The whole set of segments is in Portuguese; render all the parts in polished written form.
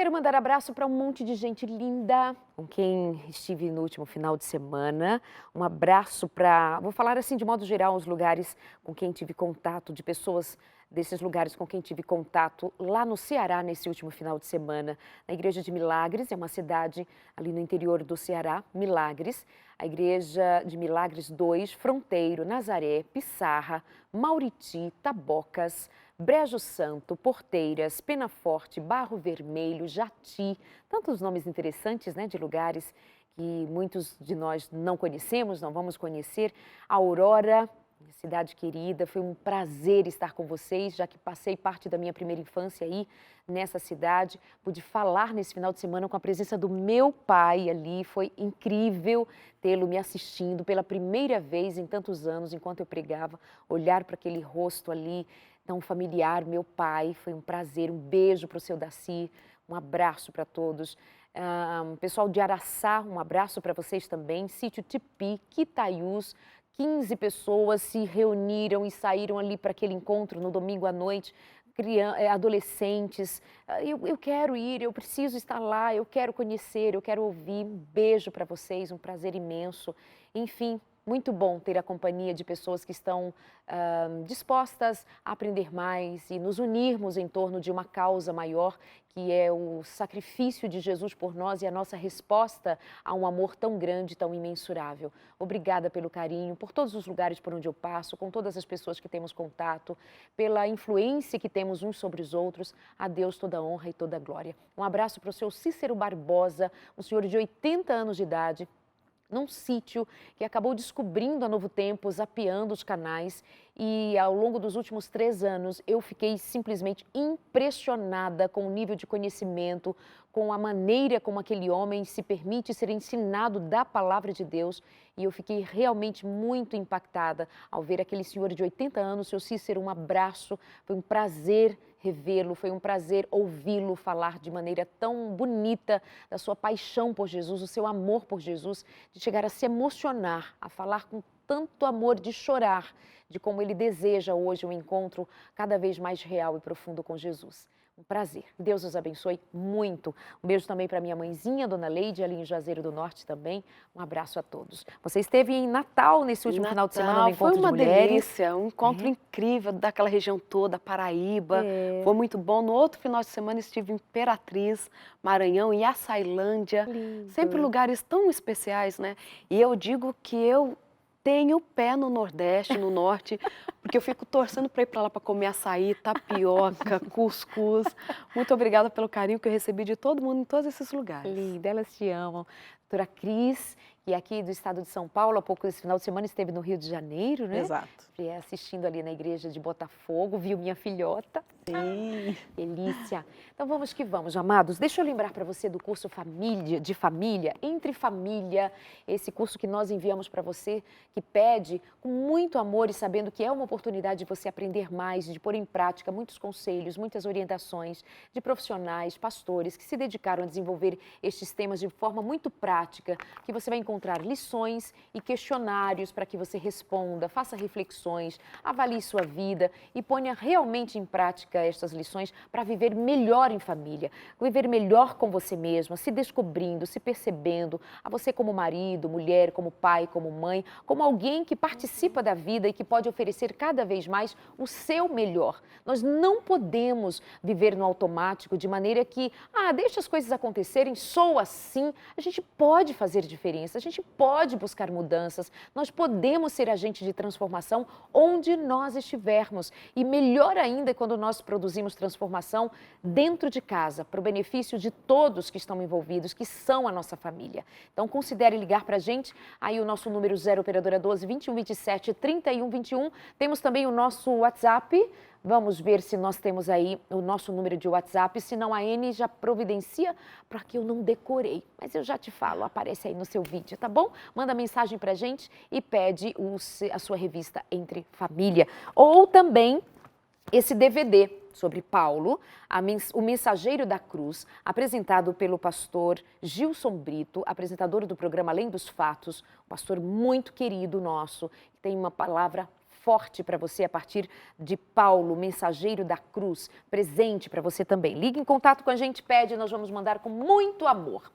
Quero mandar abraço para um monte de gente linda com quem estive no último final de semana. Um abraço para, vou falar assim de modo geral, os lugares com quem tive contato, de pessoas desses lugares com quem tive contato lá no Ceará nesse último final de semana. Na Igreja de Milagres, é uma cidade ali no interior do Ceará, Milagres. A Igreja de Milagres 2, Fronteiro, Nazaré, Pissarra, Mauriti, Tabocas, Brejo Santo, Porteiras, Penaforte, Barro Vermelho, Jati, tantos nomes interessantes, né, de lugares que muitos de nós não conhecemos, não vamos conhecer. Aurora, minha cidade querida, foi um prazer estar com vocês, já que passei parte da minha primeira infância aí nessa cidade. Pude falar nesse final de semana com a presença do meu pai ali, foi incrível tê-lo me assistindo pela primeira vez em tantos anos, enquanto eu pregava, olhar para aquele rosto ali tão familiar, meu pai, foi um prazer, um beijo para o seu Daci, um abraço para todos. Pessoal de Araçá, um abraço para vocês também, Sítio Tipi, Quitaiús, 15 pessoas se reuniram e saíram ali para aquele encontro no domingo à noite, adolescentes. Eu quero ir, eu preciso estar lá, eu quero conhecer, eu quero ouvir. Um beijo para vocês, um prazer imenso. Enfim, muito bom ter a companhia de pessoas que estão dispostas a aprender mais e nos unirmos em torno de uma causa maior, que é o sacrifício de Jesus por nós e a nossa resposta a um amor tão grande, tão imensurável. Obrigada pelo carinho, por todos os lugares por onde eu passo, com todas as pessoas que temos contato, pela influência que temos uns sobre os outros. A Deus toda a honra e toda a glória. Um abraço para o seu Cícero Barbosa, um senhor de 80 anos de idade, num sítio que acabou descobrindo a Novo Tempo, zapeando os canais, e ao longo dos últimos 3 anos eu fiquei simplesmente impressionada com o nível de conhecimento, com a maneira como aquele homem se permite ser ensinado da palavra de Deus, e eu fiquei realmente muito impactada ao ver aquele senhor de 80 anos, seu Cícero, um abraço, foi um prazer revê-lo, foi um prazer ouvi-lo falar de maneira tão bonita da sua paixão por Jesus, o seu amor por Jesus, de chegar a se emocionar, a falar com tanto amor, de chorar, de como ele deseja hoje um encontro cada vez mais real e profundo com Jesus. Um prazer. Deus os abençoe muito. Um beijo também para minha mãezinha, Dona Leide, ali em Juazeiro do Norte também. Um abraço a todos. Você esteve em Natal nesse último final de semana no Encontro de Mulheres. Foi uma delícia, um encontro incrível daquela região toda, Paraíba. Foi muito bom. No outro final de semana estive em Imperatriz, Maranhão e Açailândia. Sempre lugares tão especiais, né? E eu digo que eu tenho pé no Nordeste, no Norte, porque eu fico torcendo para ir para lá para comer açaí, tapioca, cuscuz. Muito obrigada pelo carinho que eu recebi de todo mundo em todos esses lugares. Linda, elas te amam. Doutora Cris, que é aqui do estado de São Paulo, há pouco esse final de semana esteve no Rio de Janeiro, né? Exato. Assistindo ali na igreja de Botafogo, viu minha filhota. Sim. Delícia. Então vamos que vamos, amados. Deixa eu lembrar para você do curso de Família, Entre Família, esse curso que nós enviamos para você, que pede com muito amor e sabendo que é uma oportunidade de você aprender mais, de pôr em prática muitos conselhos, muitas orientações de profissionais, pastores que se dedicaram a desenvolver estes temas de forma muito prática, que você vai encontrar lições e questionários para que você responda, faça reflexões, avalie sua vida e ponha realmente em prática estas lições para viver melhor em família, viver melhor com você mesma, se descobrindo, se percebendo, a você como marido, mulher, como pai, como mãe, como alguém que participa da vida e que pode oferecer cada vez mais o seu melhor. Nós não podemos viver no automático de maneira que, deixa as coisas acontecerem, sou assim. A gente pode fazer diferença, a gente pode buscar mudanças, nós podemos ser agente de transformação onde nós estivermos. E melhor ainda quando nós produzimos transformação dentro de casa, para o benefício de todos que estão envolvidos, que são a nossa família. Então considere ligar para a gente, aí o nosso número 0 operadora 12 21 27 31 21. Temos também o nosso WhatsApp. Vamos ver se nós temos aí o nosso número de WhatsApp, se não a Anne já providencia, para que eu não decorei. Mas eu já te falo, aparece aí no seu vídeo, tá bom? Manda mensagem pra gente e pede a sua revista Entre Família. Ou também esse DVD sobre Paulo, o Mensageiro da Cruz, apresentado pelo pastor Gilson Brito, apresentador do programa Além dos Fatos, um pastor muito querido nosso, que tem uma palavra forte para você a partir de Paulo, mensageiro da cruz, presente para você também. Ligue em contato com a gente, pede, nós vamos mandar com muito amor.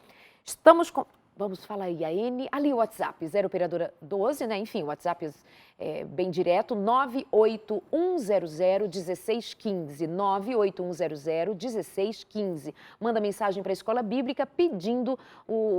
Estamos com... Vamos falar aí, a N, ali o WhatsApp, 0 operadora 12, né? Enfim, o WhatsApp é bem direto, 981001615, 981001615. Manda mensagem para a Escola Bíblica pedindo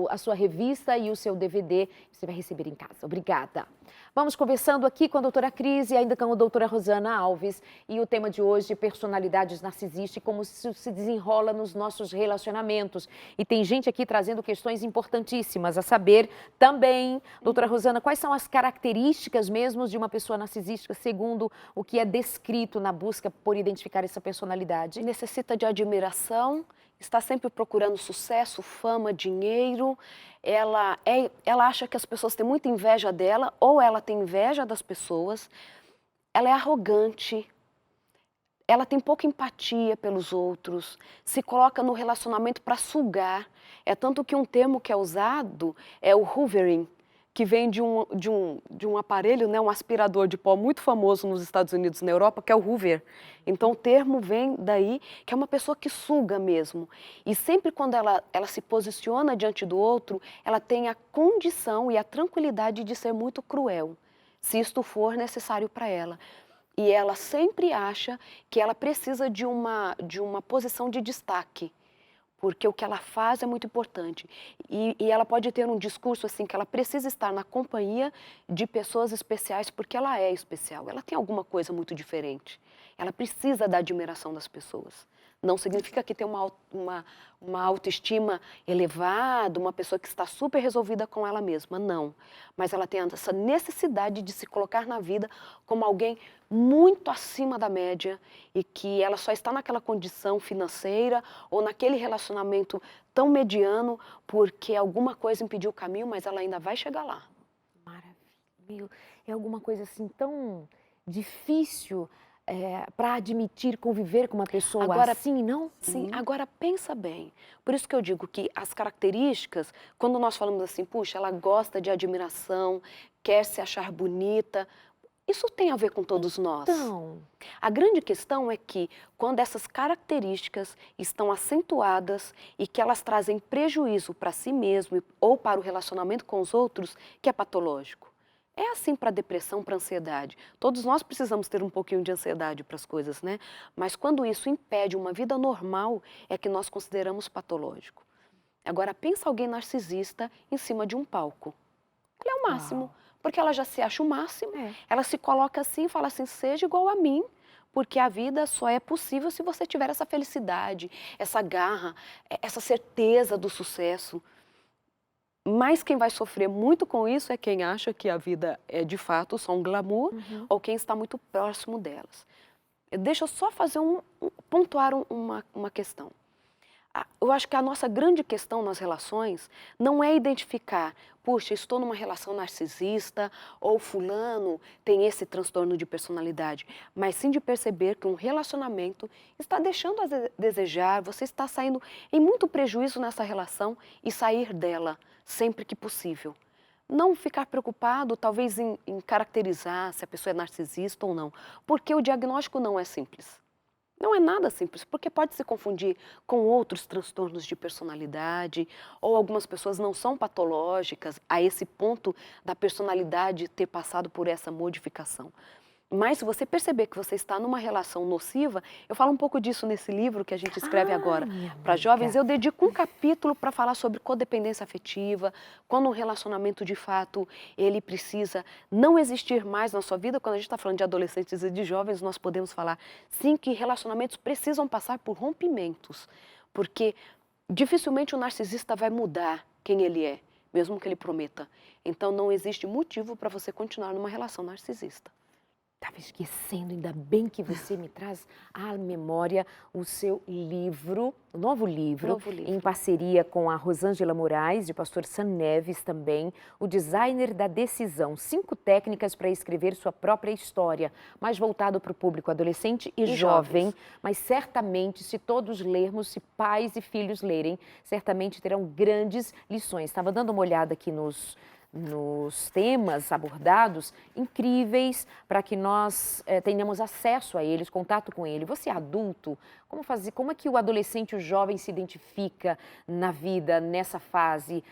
a sua revista e o seu DVD, você vai receber em casa. Obrigada. Vamos conversando aqui com a doutora Cris e ainda com a doutora Rosana Alves. E o tema de hoje é personalidades narcisistas e como isso se desenrola nos nossos relacionamentos. E tem gente aqui trazendo questões importantíssimas a saber também, doutora Rosana, quais são as características mesmo de uma pessoa narcisística, segundo o que é descrito na busca por identificar essa personalidade? Necessita de admiração, está sempre procurando sucesso, fama, dinheiro. Ela acha que as pessoas têm muita inveja dela ou ela tem inveja das pessoas. Ela é arrogante, ela tem pouca empatia pelos outros, se coloca no relacionamento para sugar. É tanto que um termo que é usado é o hoovering, que vem de um aparelho, né, um aspirador de pó muito famoso nos Estados Unidos e na Europa, que é o Hoover. Então o termo vem daí, que é uma pessoa que suga mesmo. E sempre quando ela se posiciona diante do outro, ela tem a condição e a tranquilidade de ser muito cruel, se isto for necessário para ela. E ela sempre acha que ela precisa de uma posição de destaque, porque o que ela faz é muito importante. E ela pode ter um discurso assim, que ela precisa estar na companhia de pessoas especiais, porque ela é especial, ela tem alguma coisa muito diferente. Ela precisa da admiração das pessoas. Não significa que tem uma autoestima elevada, uma pessoa que está super resolvida com ela mesma, não. Mas ela tem essa necessidade de se colocar na vida como alguém muito acima da média e que ela só está naquela condição financeira ou naquele relacionamento tão mediano porque alguma coisa impediu o caminho, mas ela ainda vai chegar lá. Maravilha. É alguma coisa assim tão difícil para admitir conviver com uma pessoa agora, assim, não? Sim, agora pensa bem. Por isso que eu digo que as características, quando nós falamos assim, puxa, ela gosta de admiração, quer se achar bonita, isso tem a ver com todos nós. Então, a grande questão é que quando essas características estão acentuadas e que elas trazem prejuízo para si mesmo ou para o relacionamento com os outros, que é patológico. É assim para a depressão, para a ansiedade. Todos nós precisamos ter um pouquinho de ansiedade para as coisas, né? Mas quando isso impede uma vida normal, é que nós consideramos patológico. Agora, pensa alguém narcisista em cima de um palco. Ele é o máximo, porque ela já se acha o máximo. Ela se coloca assim e fala assim, seja igual a mim, porque a vida só é possível se você tiver essa felicidade, essa garra, essa certeza do sucesso. Mas quem vai sofrer muito com isso é quem acha que a vida é de fato só um glamour ou quem está muito próximo delas. Deixa eu só fazer pontuar uma questão. Eu acho que a nossa grande questão nas relações não é identificar, puxa, estou numa relação narcisista ou fulano tem esse transtorno de personalidade, mas sim de perceber que um relacionamento está deixando a desejar, você está saindo em muito prejuízo nessa relação e sair dela sempre que possível. Não ficar preocupado, talvez, em caracterizar se a pessoa é narcisista ou não, porque o diagnóstico não é simples. Não é nada simples, porque pode se confundir com outros transtornos de personalidade, ou algumas pessoas não são patológicas a esse ponto da personalidade ter passado por essa modificação. Mas se você perceber que você está numa relação nociva, eu falo um pouco disso nesse livro que a gente escreve agora para jovens, eu dedico um capítulo para falar sobre codependência afetiva, quando um relacionamento de fato ele precisa não existir mais na sua vida. Quando a gente está falando de adolescentes e de jovens, nós podemos falar sim que relacionamentos precisam passar por rompimentos, porque dificilmente o narcisista vai mudar quem ele é, mesmo que ele prometa. Então não existe motivo para você continuar numa relação narcisista. Estava esquecendo, ainda bem que você me traz à memória o seu livro, o novo livro, em parceria com a Rosângela Moraes, de Pastor Sam Neves também, O Designer da Decisão, 5 técnicas para escrever sua própria história, mais voltado para o público adolescente e jovem, mas certamente, se todos lermos, se pais e filhos lerem, certamente terão grandes lições. Estava dando uma olhada aqui nos temas abordados incríveis para que nós tenhamos acesso a eles, contato com ele. Você é adulto, como é que o adolescente, o jovem se identifica na vida, nessa fase,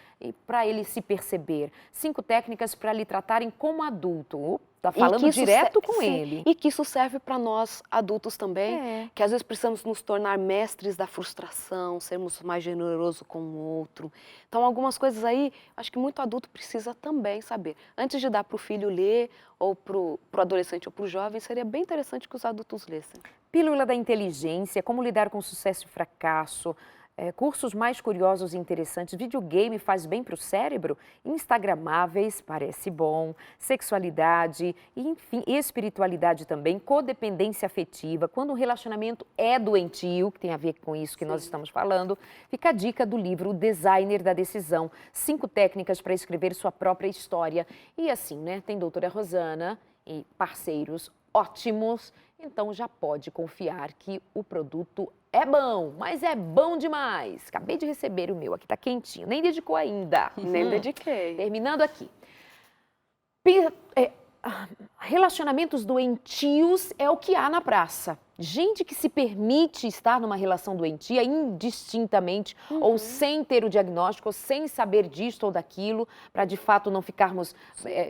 para ele se perceber? 5 técnicas para lhe tratarem como adulto. Está falando direto com ele. E que isso serve para nós adultos também, que às vezes precisamos nos tornar mestres da frustração, sermos mais generosos com o outro. Então, algumas coisas aí, acho que muito adulto precisa também saber. Antes de dar para o filho ler, ou para o adolescente ou para o jovem, seria bem interessante que os adultos lessem. Pílula da inteligência, como lidar com sucesso e fracasso, cursos mais curiosos e interessantes, videogame faz bem para o cérebro, instagramáveis, parece bom, sexualidade, enfim, espiritualidade também, codependência afetiva, quando um relacionamento é doentio, que tem a ver com isso que nós estamos falando, fica a dica do livro O Designer da Decisão, 5 técnicas para escrever sua própria história. E assim, né, tem doutora Rosana e parceiros ótimos, então já pode confiar que o produto é bom, mas é bom demais. Acabei de receber o meu, aqui tá quentinho, nem dedicou ainda. Nem dediquei. Terminando aqui. Relacionamentos doentios é o que há na praça. Gente que se permite estar numa relação doentia indistintamente, ou sem ter o diagnóstico, ou sem saber disto ou daquilo, para de fato não ficarmos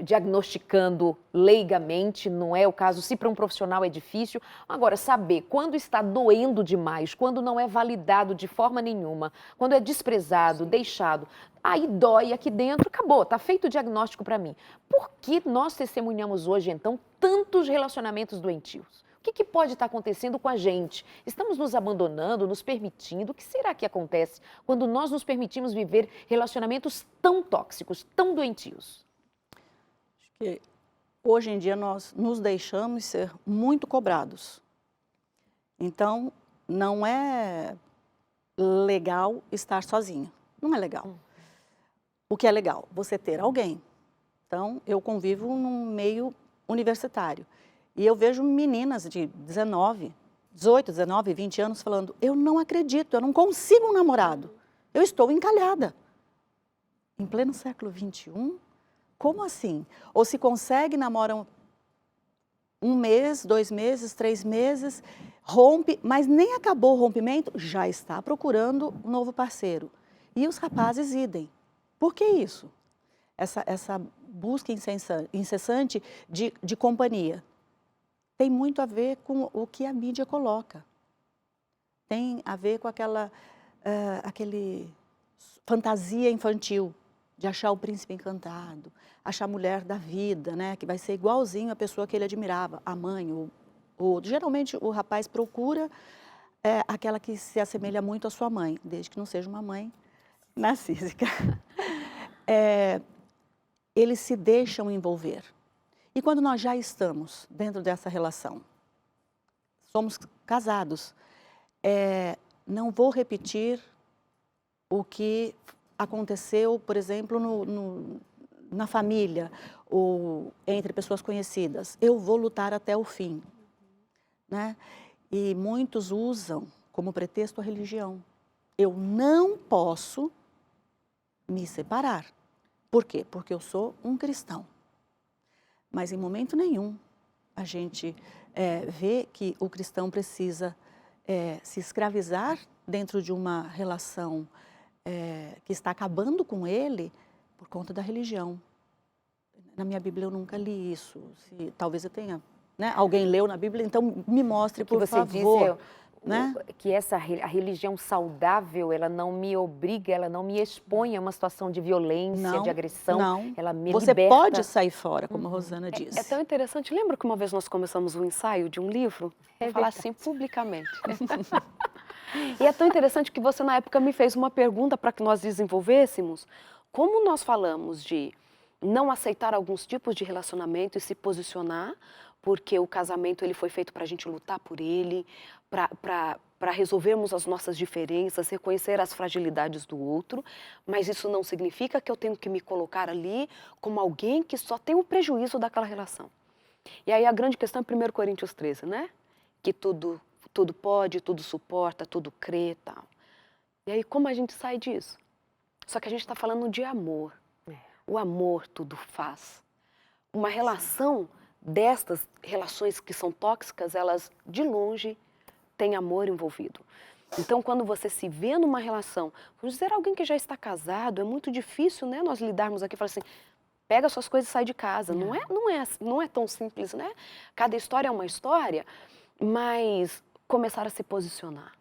diagnosticando leigamente, não é o caso. Se para um profissional é difícil. Agora, saber quando está doendo demais, quando não é validado de forma nenhuma, quando é desprezado, deixado, aí dói aqui dentro, acabou, está feito o diagnóstico para mim. Por que nós testemunhamos hoje, então, tantos relacionamentos doentios? O que pode estar acontecendo com a gente? Estamos nos abandonando, nos permitindo? O que será que acontece quando nós nos permitimos viver relacionamentos tão tóxicos, tão doentios? Acho que hoje em dia nós nos deixamos ser muito cobrados. Então, não é legal estar sozinho. Não é legal. O que é legal? Você ter alguém. Então, eu convivo num meio universitário. E eu vejo meninas de 18, 19, 20 anos falando, eu não acredito, eu não consigo um namorado, eu estou encalhada. Em pleno século XXI, como assim? Ou se consegue, namoram 1 mês, 2 meses, 3 meses, rompe, mas nem acabou o rompimento, já está procurando um novo parceiro. E os rapazes idem. Por que isso? Essa busca incessante de companhia. Tem muito a ver com o que a mídia coloca. Tem a ver com aquele fantasia infantil de achar o príncipe encantado, achar a mulher da vida, né, que vai ser igualzinho a pessoa que ele admirava, a mãe. Geralmente o rapaz procura aquela que se assemelha muito à sua mãe, desde que não seja uma mãe narcísica. Eles se deixam envolver. E quando nós já estamos dentro dessa relação, somos casados, não vou repetir o que aconteceu, por exemplo, na família ou entre pessoas conhecidas. Eu vou lutar até o fim. Né? E muitos usam como pretexto a religião. Eu não posso me separar. Por quê? Porque eu sou um cristão. Mas em momento nenhum a gente vê que o cristão precisa se escravizar dentro de uma relação que está acabando com ele por conta da religião. Na minha Bíblia eu nunca li isso. Talvez eu tenha, né? Alguém leu na Bíblia, então me mostre, por favor. Né? Que a religião saudável, ela não me obriga, ela não me expõe a uma situação de violência, de agressão. Não. Ela me Você liberta. pode sair fora, como a Rosana disse. É tão interessante. Lembra que uma vez nós começamos um ensaio de um livro? Vou falar assim publicamente. E é tão interessante que você, na época, me fez uma pergunta para que nós desenvolvêssemos. Como nós falamos de não aceitar alguns tipos de relacionamento e se posicionar, porque o casamento ele foi feito para a gente lutar por ele, para resolvermos as nossas diferenças, reconhecer as fragilidades do outro, mas isso não significa que eu tenho que me colocar ali como alguém que só tem o prejuízo daquela relação. E aí a grande questão é 1 Coríntios 13, né? Que tudo pode, tudo suporta, tudo crê e tal. E aí como a gente sai disso? Só que a gente está falando de amor. O amor tudo faz. Uma relação destas relações que são tóxicas, elas de longe têm amor envolvido. Então, quando você se vê numa relação, vamos dizer, alguém que já está casado, é muito difícil, né, nós lidarmos aqui e falar assim, pega suas coisas e sai de casa. Não é tão simples, né? Cada história é uma história, mas começar a se posicionar.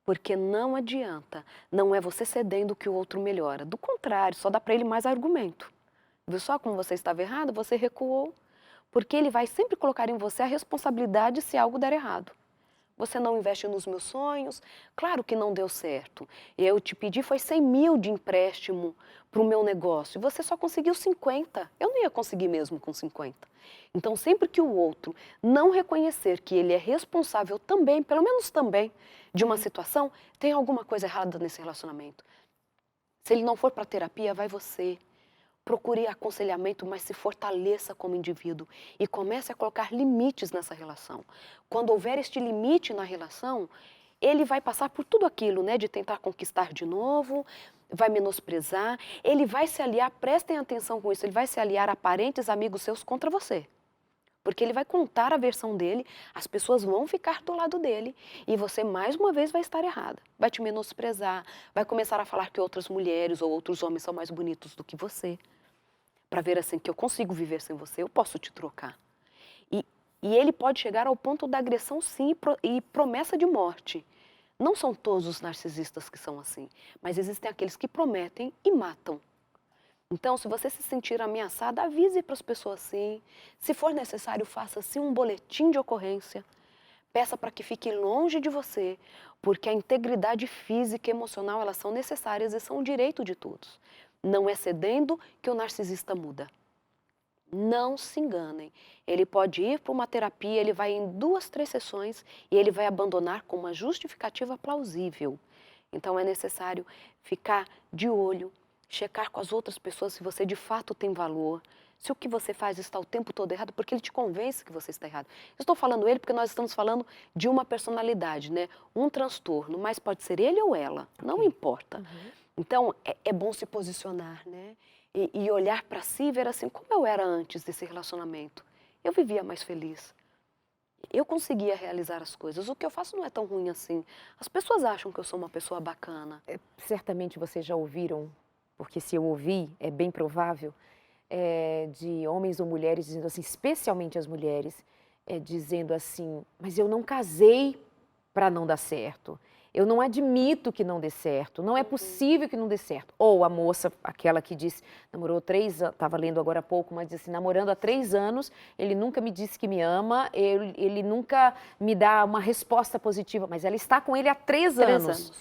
Porque não adianta, não é você cedendo que o outro melhora. Do contrário, só dá para ele mais argumento. Viu só como você estava errado? Você recuou. Porque ele vai sempre colocar em você a responsabilidade se algo der errado. Você não investe nos meus sonhos, claro que não deu certo. Eu te pedi, foi 100 mil de empréstimo para o meu negócio, e você só conseguiu 50. Eu não ia conseguir mesmo com 50. Então, sempre que o outro não reconhecer que ele é responsável também, pelo menos também, de uma situação, tem alguma coisa errada nesse relacionamento. Se ele não for para terapia, vai você. Procure aconselhamento, mas se fortaleça como indivíduo e comece a colocar limites nessa relação. Quando houver este limite na relação, ele vai passar por tudo aquilo, né, de tentar conquistar de novo, vai menosprezar, ele vai se aliar, prestem atenção com isso, ele vai se aliar a parentes, amigos seus contra você. Porque ele vai contar a versão dele, as pessoas vão ficar do lado dele e você mais uma vez vai estar errada. Vai te menosprezar, vai começar a falar que outras mulheres ou outros homens são mais bonitos do que você. Para ver assim que eu consigo viver sem você, eu posso te trocar. E ele pode chegar ao ponto da agressão sim e promessa de morte. Não são todos os narcisistas que são assim, mas existem aqueles que prometem e matam. Então, se você se sentir ameaçada, avise para as pessoas sim. Se for necessário, faça sim um boletim de ocorrência. Peça para que fique longe de você, porque a integridade física e emocional, elas são necessárias e são um direito de todos. Não é cedendo que o narcisista muda. Não se enganem. Ele pode ir para uma terapia, ele vai em 2, 3 sessões e ele vai abandonar com uma justificativa plausível. Então é necessário ficar de olho, checar com as outras pessoas se você de fato tem valor, se o que você faz está o tempo todo errado, porque ele te convence que você está errado. Eu estou falando ele porque nós estamos falando de uma personalidade, né? Um transtorno, mas pode ser ele ou ela, não importa. Então, é bom se posicionar, né? E olhar para si e ver assim, como eu era antes desse relacionamento. Eu vivia mais feliz. Eu conseguia realizar as coisas. O que eu faço não é tão ruim assim. As pessoas acham que eu sou uma pessoa bacana. Certamente vocês já ouviram, porque se eu ouvi, é bem provável, de homens ou mulheres dizendo assim, especialmente as mulheres, dizendo assim, mas eu não casei para não dar certo. Eu não admito que não dê certo, não é possível que não dê certo. Ou a moça, aquela que disse, namorou 3 anos, estava lendo agora há pouco, mas disse assim, namorando há 3 anos, ele nunca me disse que me ama, ele nunca me dá uma resposta positiva, mas ela está com ele há 3 anos.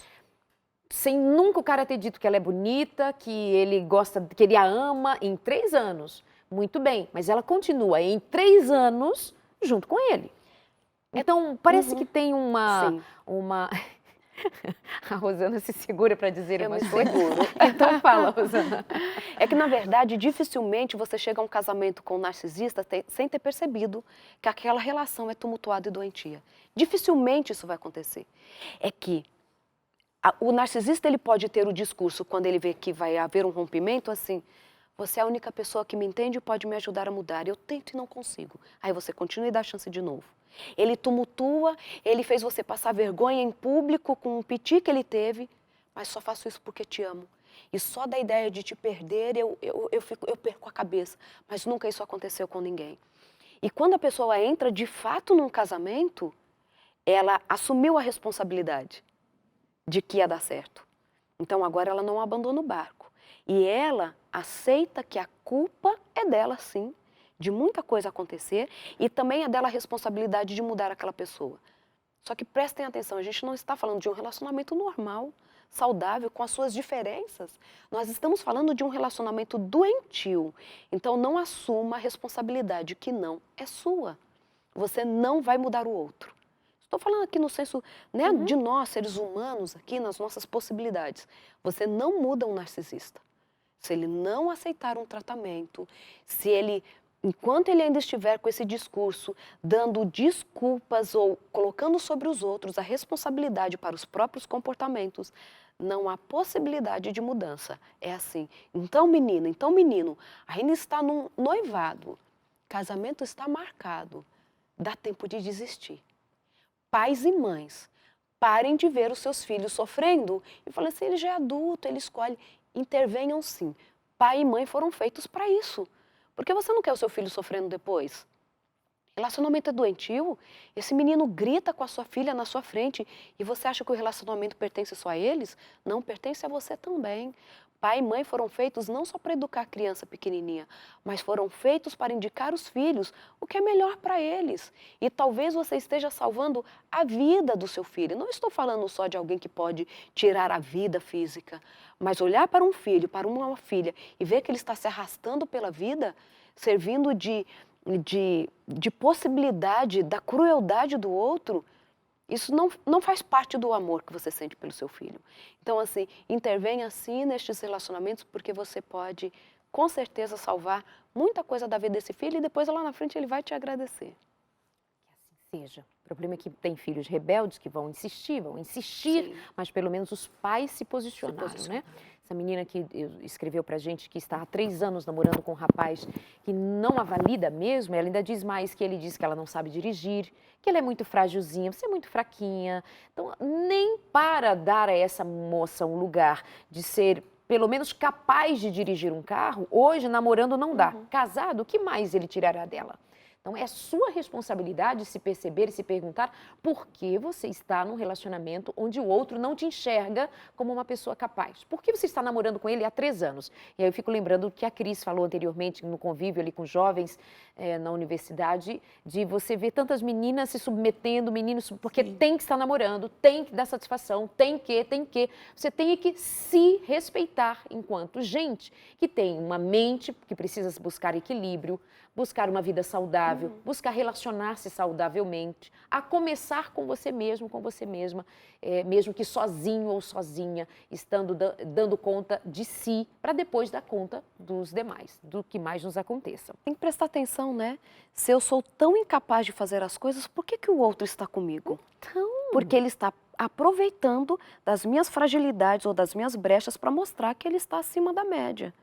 Sem nunca o cara ter dito que ela é bonita, que ele gosta, que ele a ama, em 3 anos. Muito bem, mas ela continua em 3 anos junto com ele. Então, parece que tem uma... A Rosana se segura para dizer umas coisas. Então fala, Rosana. É que, na verdade, dificilmente você chega a um casamento com um narcisista sem ter percebido que aquela relação é tumultuada e doentia. Dificilmente isso vai acontecer. É que o narcisista ele pode ter o discurso, quando ele vê que vai haver um rompimento, assim, você é a única pessoa que me entende e pode me ajudar a mudar. Eu tento e não consigo. Aí você continua e dá a chance de novo. Ele tumultua, ele fez você passar vergonha em público com um piti que ele teve, mas só faço isso porque te amo. E só da ideia de te perder, eu perco a cabeça. Mas nunca isso aconteceu com ninguém. E quando a pessoa entra de fato num casamento, ela assumiu a responsabilidade de que ia dar certo. Então agora ela não abandona o barco. E ela aceita que a culpa é dela, sim, de muita coisa acontecer e também é dela a responsabilidade de mudar aquela pessoa. Só que prestem atenção, a gente não está falando de um relacionamento normal, saudável, com as suas diferenças. Nós estamos falando de um relacionamento doentio. Então não assuma a responsabilidade que não é sua. Você não vai mudar o outro. Estou falando aqui no senso, né, de nós, seres humanos, aqui nas nossas possibilidades. Você não muda um narcisista. Se ele não aceitar um tratamento, se ele... Enquanto ele ainda estiver com esse discurso, dando desculpas ou colocando sobre os outros a responsabilidade para os próprios comportamentos, não há possibilidade de mudança. É assim, então menina, então menino, ainda está num noivado, casamento está marcado, dá tempo de desistir. Pais e mães, parem de ver os seus filhos sofrendo e falem assim, ele já é adulto, ele escolhe, intervenham sim. Pai e mãe foram feitos para isso. Porque você não quer o seu filho sofrendo depois? Relacionamento é doentio, esse menino grita com a sua filha na sua frente e você acha que o relacionamento pertence só a eles? Não, pertence a você também. Pai e mãe foram feitos não só para educar a criança pequenininha, mas foram feitos para indicar os filhos o que é melhor para eles. E talvez você esteja salvando a vida do seu filho. Não estou falando só de alguém que pode tirar a vida física, mas olhar para um filho, para uma filha e ver que ele está se arrastando pela vida, servindo de possibilidade da crueldade do outro, isso não faz parte do amor que você sente pelo seu filho. Então, assim, intervenha assim nestes relacionamentos, porque você pode, com certeza, salvar muita coisa da vida desse filho e depois lá na frente ele vai te agradecer. Que assim seja. O problema é que tem filhos rebeldes que vão insistir, Sim. mas pelo menos os pais se posicionaram, né? Essa menina que escreveu pra gente que está há 3 anos namorando com um rapaz que não a valida mesmo, ela ainda diz mais que ele diz que ela não sabe dirigir, que ela é muito frágilzinha, você é muito fraquinha. Então, nem para dar a essa moça um lugar de ser pelo menos capaz de dirigir um carro, hoje namorando não dá. Casado, o que mais ele tirará dela? Então, é sua responsabilidade se perceber e se perguntar por que você está num relacionamento onde o outro não te enxerga como uma pessoa capaz. Por que você está namorando com ele há 3 anos? E aí eu fico lembrando que a Cris falou anteriormente no convívio ali com jovens na universidade, de você ver tantas meninas se submetendo, meninos, porque tem que estar namorando, tem que dar satisfação, tem que. Você tem que se respeitar enquanto gente que tem uma mente que precisa buscar equilíbrio, buscar uma vida saudável, buscar relacionar-se saudavelmente, a começar com você mesmo, com você mesma, mesmo que sozinho ou sozinha, estando dando conta de si, para depois dar conta dos demais, do que mais nos aconteça. Tem que prestar atenção, né? Se eu sou tão incapaz de fazer as coisas, por que o outro está comigo? Então, Porque ele está aproveitando das minhas fragilidades ou das minhas brechas para mostrar que ele está acima da média.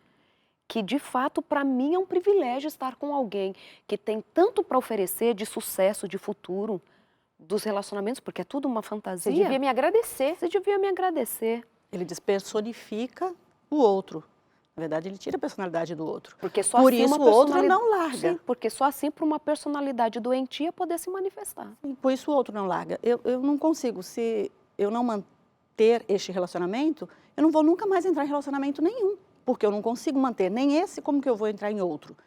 Que, de fato, para mim é um privilégio estar com alguém que tem tanto para oferecer de sucesso, de futuro, dos relacionamentos, porque é tudo uma fantasia. você devia me agradecer. Você devia me agradecer. Ele despersonifica o outro. Na verdade, ele tira a personalidade do outro. Porque só Por assim isso uma o outro personalidade- não larga. Sim, porque só assim para uma personalidade doentia poder se manifestar. Por isso o outro não larga. Eu não consigo, se eu não manter este relacionamento, eu não vou nunca mais entrar em relacionamento nenhum. Porque eu não consigo manter nem esse, como que eu vou entrar em outro?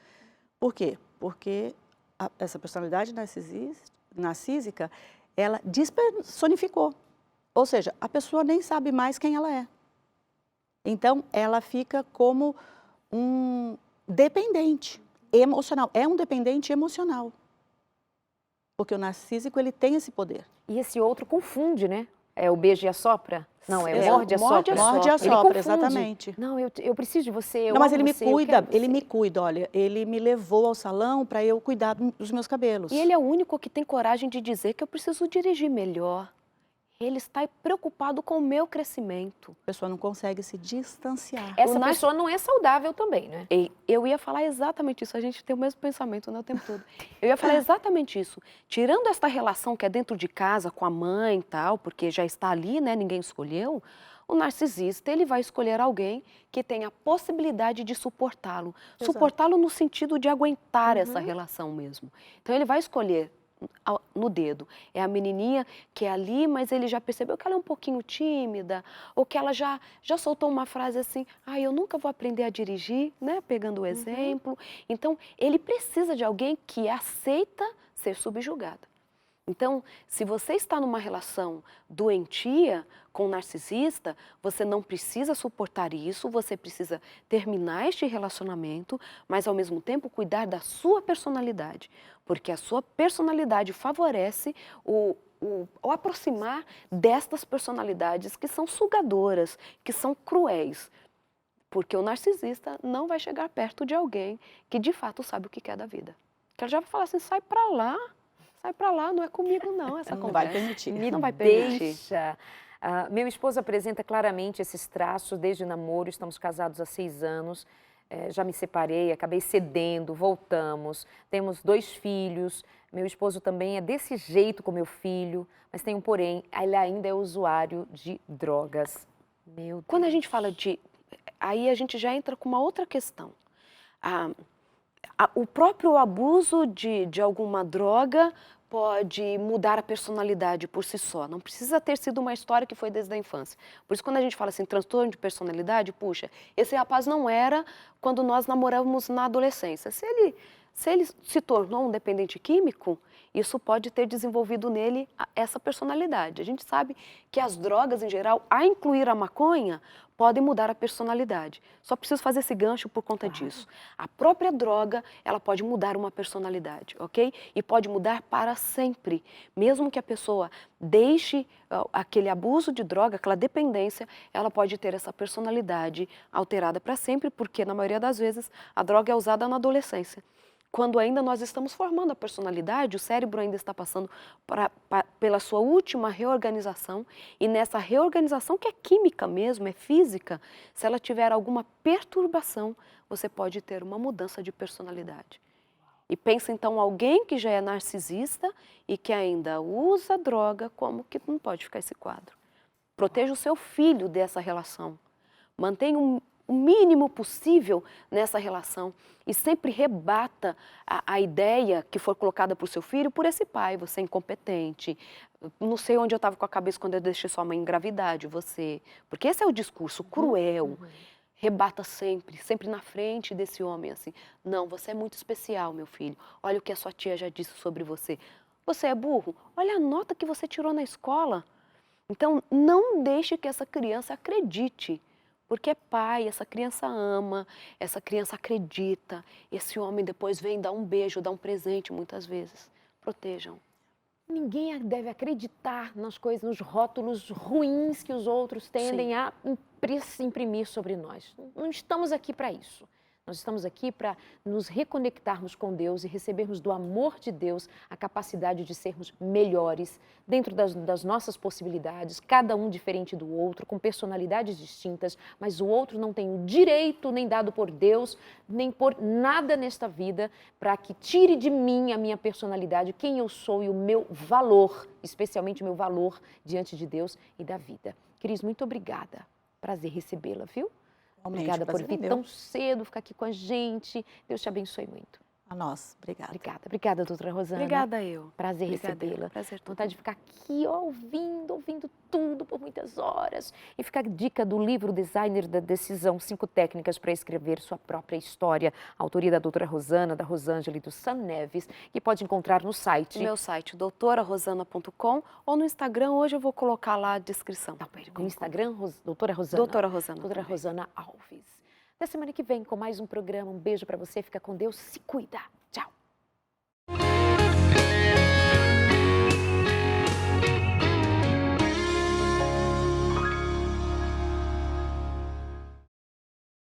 Por quê? Porque essa personalidade narcísica, ela despersonificou. Ou seja, a pessoa nem sabe mais quem ela é. Então, ela fica como um dependente emocional. É um dependente emocional. Porque o narcísico, ele tem esse poder. E esse outro confunde, né? É o beijo e a sopra? Não, é o É, morde e a morde sopra. a Morde e Ele assopra, confunde. exatamente. Não, eu preciso de você, eu Não, mas amo ele me você, eu cuida, quero ele você. me cuida, olha, ele me levou ao salão para eu cuidar dos meus cabelos. E ele é o único que tem coragem de dizer que eu preciso dirigir melhor. Ele está preocupado com o meu crescimento. A pessoa não consegue se distanciar. Essa O pessoa não é saudável também, né? E eu ia falar exatamente isso, a gente tem o mesmo pensamento, né, o tempo todo. Eu ia falar exatamente isso. Tirando esta relação que é dentro de casa, com a mãe e tal, porque já está ali, né, ninguém escolheu, o narcisista, ele vai escolher alguém que tenha a possibilidade de suportá-lo. Exato. Suportá-lo no sentido de aguentar essa relação mesmo. Então ele vai escolher no dedo. É a menininha que é ali, mas ele já percebeu que ela é um pouquinho tímida, ou que ela já soltou uma frase assim, eu nunca vou aprender a dirigir, né? Pegando o exemplo. Então, ele precisa de alguém que aceita ser subjugada. Então, se você está numa relação doentia com um narcisista, você não precisa suportar isso, você precisa terminar este relacionamento, mas ao mesmo tempo cuidar da sua personalidade, porque a sua personalidade favorece o aproximar destas personalidades que são sugadoras, que são cruéis. Porque o narcisista não vai chegar perto de alguém que de fato sabe o que quer da vida. Que ela já vai falar assim, sai pra lá, não é comigo não essa Não conversa. vai permitir. Me Não vai permitir. deixa Meu esposo apresenta claramente esses traços desde o namoro, estamos casados há 6 anos. Já me separei, acabei cedendo, voltamos, temos 2 filhos, meu esposo também é desse jeito com meu filho, mas tem um porém, ele ainda é usuário de drogas. Meu Deus. Quando a gente fala de... Aí a gente já entra com uma outra questão. O próprio abuso de alguma droga pode mudar a personalidade por si só. Não precisa ter sido uma história que foi desde a infância. Por isso, quando a gente fala assim, transtorno de personalidade, puxa, esse rapaz não era quando nós namoramos na adolescência. Se ele se tornou um dependente químico, isso pode ter desenvolvido nele essa personalidade. A gente sabe que as drogas, em geral, a incluir a maconha, podem mudar a personalidade. Só preciso fazer esse gancho por conta disso. A própria droga, ela pode mudar uma personalidade, ok? E pode mudar para sempre. Mesmo que a pessoa deixe aquele abuso de droga, aquela dependência, ela pode ter essa personalidade alterada para sempre, porque na maioria das vezes a droga é usada na adolescência. Quando ainda nós estamos formando a personalidade, o cérebro ainda está passando pela sua última reorganização, e nessa reorganização, que é química mesmo, é física, se ela tiver alguma perturbação, você pode ter uma mudança de personalidade. E pensa então alguém que já é narcisista e que ainda usa droga, como que não pode ficar esse quadro? Proteja o seu filho dessa relação. Mantenha o mínimo possível nessa relação e sempre rebata a ideia que for colocada por seu filho por esse pai. Você é incompetente, não sei onde eu estava com a cabeça quando eu deixei sua mãe engravidar de você. Porque esse é o discurso cruel. Rebata sempre, sempre na frente desse homem, assim, não, você é muito especial, meu filho, olha o que a sua tia já disse sobre você. Você é burro? Olha a nota que você tirou na escola. Então, não deixe que essa criança acredite. Porque é pai, essa criança ama, essa criança acredita. Esse homem depois vem dar um beijo, dar um presente muitas vezes. Protejam. Ninguém deve acreditar nas coisas, nos rótulos ruins que os outros tendem a imprimir sobre nós. Não estamos aqui para isso. Nós estamos aqui para nos reconectarmos com Deus e recebermos do amor de Deus a capacidade de sermos melhores dentro das nossas possibilidades, cada um diferente do outro, com personalidades distintas, mas o outro não tem o direito, nem dado por Deus, nem por nada nesta vida, para que tire de mim a minha personalidade, quem eu sou e o meu valor, especialmente o meu valor diante de Deus e da vida. Cris, muito obrigada. Prazer recebê-la, viu? Obrigada por vir tão cedo, ficar aqui com a gente. Deus te abençoe muito. A nós, obrigada. Obrigada, doutora Rosana. Obrigada eu. Prazer recebê-la. Prazer todo. Vontade de ficar aqui, ó, ouvindo tudo por muitas horas. E fica a dica do livro Designer da Decisão, 5 técnicas para escrever sua própria história. A autoria da doutora Rosana, da Rosângela e do Sam Neves, que pode encontrar no site. No meu site, doutorarosana.com, ou no Instagram, hoje eu vou colocar lá a descrição. No Instagram, doutora Rosana. Doutora Rosana. Doutora Rosana Alves. Até semana que vem com mais um programa. Um beijo para você, fica com Deus, se cuida. Tchau.